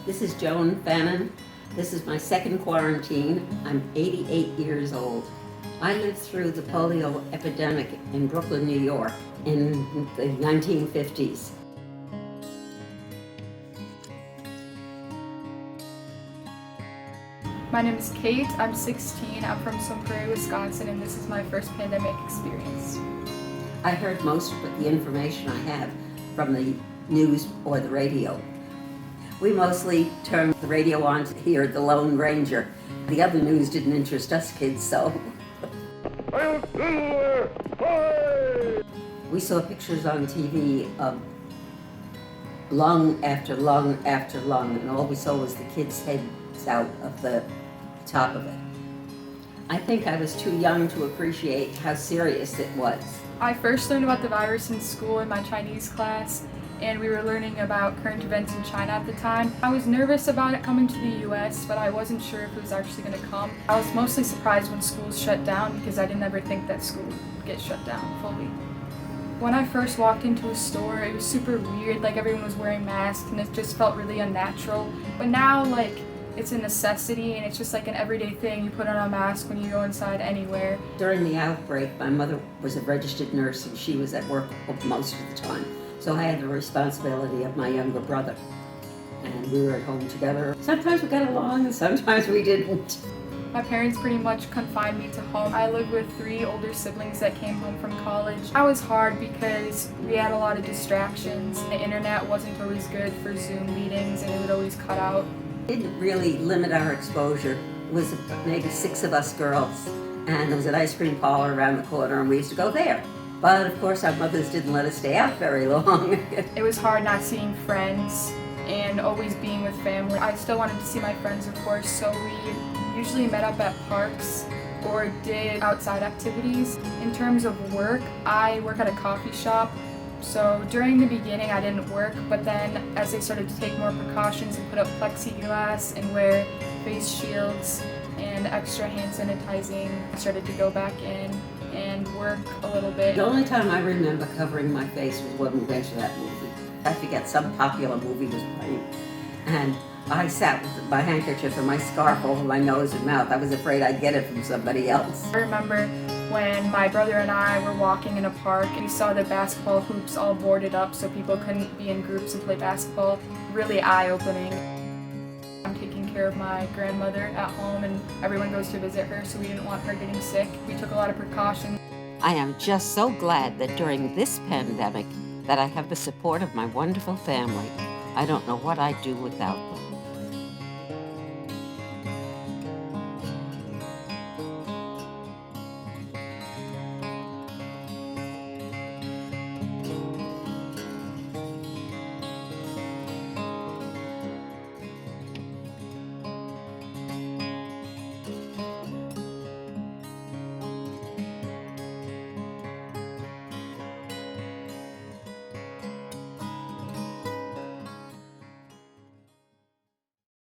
This is Joan Fannin. This is my second quarantine. I'm 88 years old. I lived through the polio epidemic in Brooklyn, New York in the 1950s. My name is Kate, I'm 16, I'm from Sun Prairie, Wisconsin, and this is my first pandemic experience. I heard most of the information I have from the news or the radio. We mostly turned the radio on to hear the Lone Ranger. The other news didn't interest us kids, so. We saw pictures on TV of lung after lung after lung, and all we saw was the kids' heads out of the top of it. I think I was too young to appreciate how serious it was. I first learned about the virus in school in my Chinese class, and we were learning about current events in China at the time. I was nervous about it coming to the US, but I wasn't sure if it was actually going to come. I was mostly surprised when schools shut down because I didn't ever think that school would get shut down fully. When I first walked into a store, it was super weird, like everyone was wearing masks and it just felt really unnatural. But now, like, it's a necessity and it's just like an everyday thing. You put on a mask when you go inside anywhere. During the outbreak, my mother was a registered nurse and she was at work most of the time. So I had the responsibility of my younger brother. And we were at home together. Sometimes we got along and sometimes we didn't. My parents pretty much confined me to home. I lived with 3 older siblings that came home from college. That was hard because we had a lot of distractions. The internet wasn't always good for Zoom meetings and it would always cut out. It didn't really limit our exposure. It was maybe 6 of us girls. And there was an ice cream parlor around the corner and we used to go there. But of course our mothers didn't let us stay out very long. It was hard not seeing friends and always being with family. I still wanted to see my friends, of course, so we usually met up at parks or did outside activities. In terms of work, I work at a coffee shop. So during the beginning I didn't work, but then as they started to take more precautions and put up plexiglass and wear face shields and extra hand sanitizing, I started to go back in and work a little bit. The only time I remember covering my face was when we went to that movie. I forget, some popular movie was playing. And I sat with my handkerchief and my scarf over my nose and mouth. I was afraid I'd get it from somebody else. I remember when my brother and I were walking in a park and we saw the basketball hoops all boarded up so people couldn't be in groups and play basketball. Really eye-opening. I'm taking care of my grandmother at home and everyone goes to visit her, so we didn't want her getting sick. We took a lot of precautions. I am just so glad that during this pandemic that I have the support of my wonderful family. I don't know what I'd do without them.